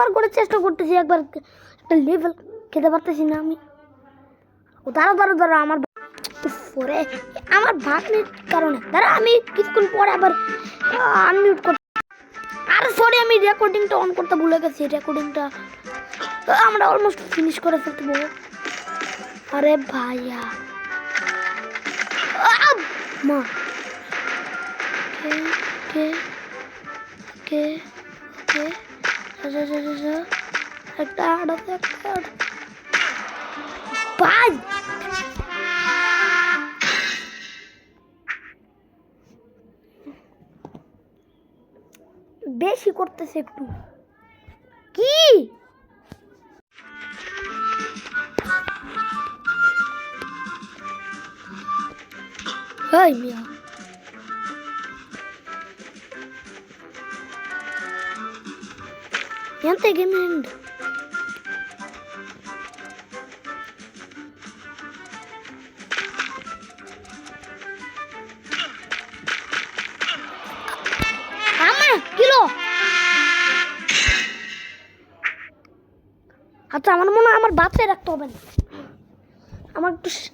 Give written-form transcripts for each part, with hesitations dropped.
কতবার করে চেষ্টা করতেছি, একবার একটা লেভেল খেতে পারতেছি না আমি। ও দাঁড়া আমার পরে আমার ভাগ্নের কারণে দাঁড়া, আমি কিছুক্ষণ পরে আবার আনমিউট করতে। আর সরি, আমি রেকর্ডিংটা অন করতে ভুলে গেছি। রেকর্ডিংটা আমরা অলমোস্ট ফিনিশ করে ফেলতে বলবো। আরে ভাইয়া মা ওকে ওকে ওকে একটা ভাই বেশি করতেছে একটু কি। মিয়া ఎంత గేమ్ কিলো। আচ্ছা আমার মনে হয় আমার বাচ্চায় রাখতে হবে না,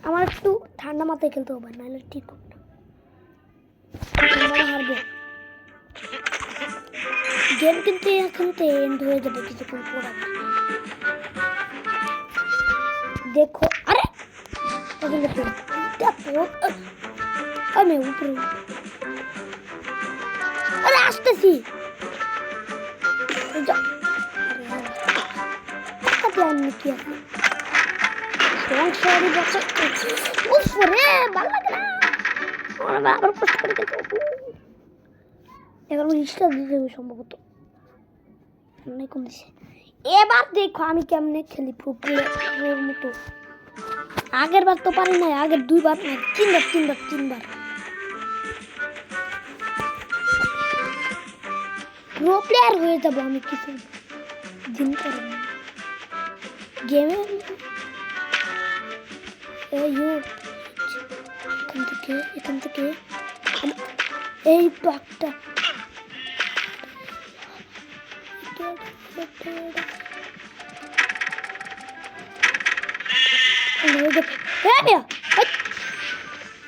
আমার একটু ঠান্ডা মাথায় খেলতে হবে, নাহলে ঠিক হবে না, হারবো। গেম কিন্তু এখন তো এন্ড হয়ে যাবে কিছুক্ষণ পরে। দেখো আরে আমি উপরে আরে আসতেছি। কি আছে সংসারী বছর উপরে ভালো লাগে না, আবার কষ্ট করে খেতে। এবার রিস্টার্ট দিয়ে দেবে সম্ভবত, কম দিছে। এবার দেখো আমি কেমনে খেলি প্রোর মতো। আগের বার তো পারি নাই, আগের দুইবার না তিনবার প্রো প্লেয়ার হয়ে যাবো আমি কিছু দিন পরে গেমে। এখান থেকে এই তো একটা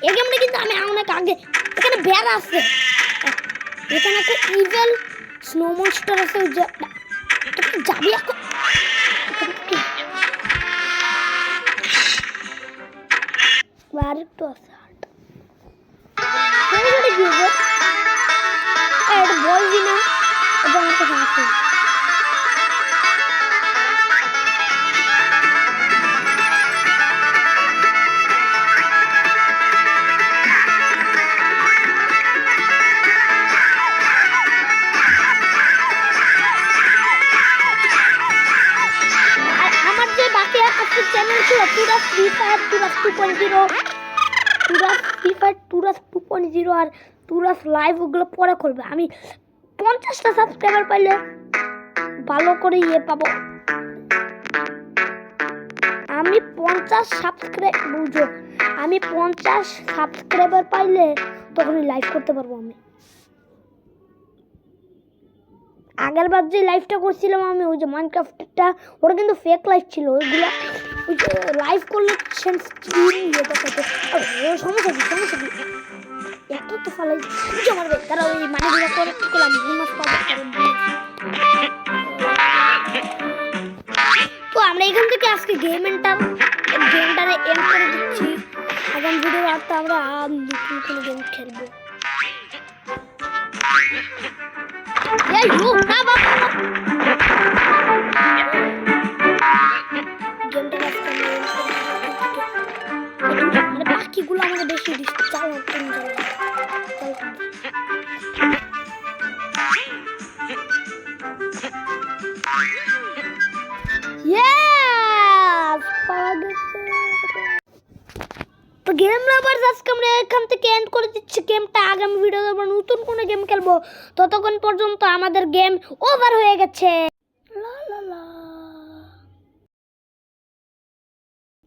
এই গেমটা কিন্তু আমি অনেক আগে, এখানে বেড়া আছে, এখানে একটা ইভেল স্নো মনস্টার আছে, যাবি এখন আরেকটু আছে বলবি না এটা আমার কাছে আছে। চ্যানেল ছিল টুরাস ফ্রি ফায়ার টুরাস 2.0, টুরাস ফ্রি ফায়ার টুরাস 2.0 আর টুরাস লাইভ, ওগুলো পরে করবে। আমি 50টা সাবস্ক্রাইবার পাইলে ভালো করে পাবো। আমি 50 সাবস্ক্রাইবার পাইলে তখনই লাইভ করতে পারবো। আমি আগের বার যে লাইভটা করছিলাম আমি, ওই যে মাইনক্রাফটটা, ওটা কিন্তু ফেক লাইভ ছিল। ওইগুলো লাইভ করলে সমস্যা কি এত তো ফালাই মারবে তারা। ওই মানিগুলো করে কি করলাম, বোনাস পাবো। তো আমরা এখান থেকে আজকে গেমটারে এন্ড করে দিচ্ছি। আগামী ভিডিও রাতে আমরা নতুন কোনো গেম খেলবো। বাকিগুলো আমাদের বেশি দিচ্ছে, চাল তো গেম লাভার্স আজকে আমরা এখান থেকে এন্ড করে দিচ্ছি গেমটা। আগামী ভিডিওতে আমরা নতুন কোনো গেম খেলবো। ততক্ষণ পর্যন্ত আমাদের গেম ওভার হয়ে গেছে।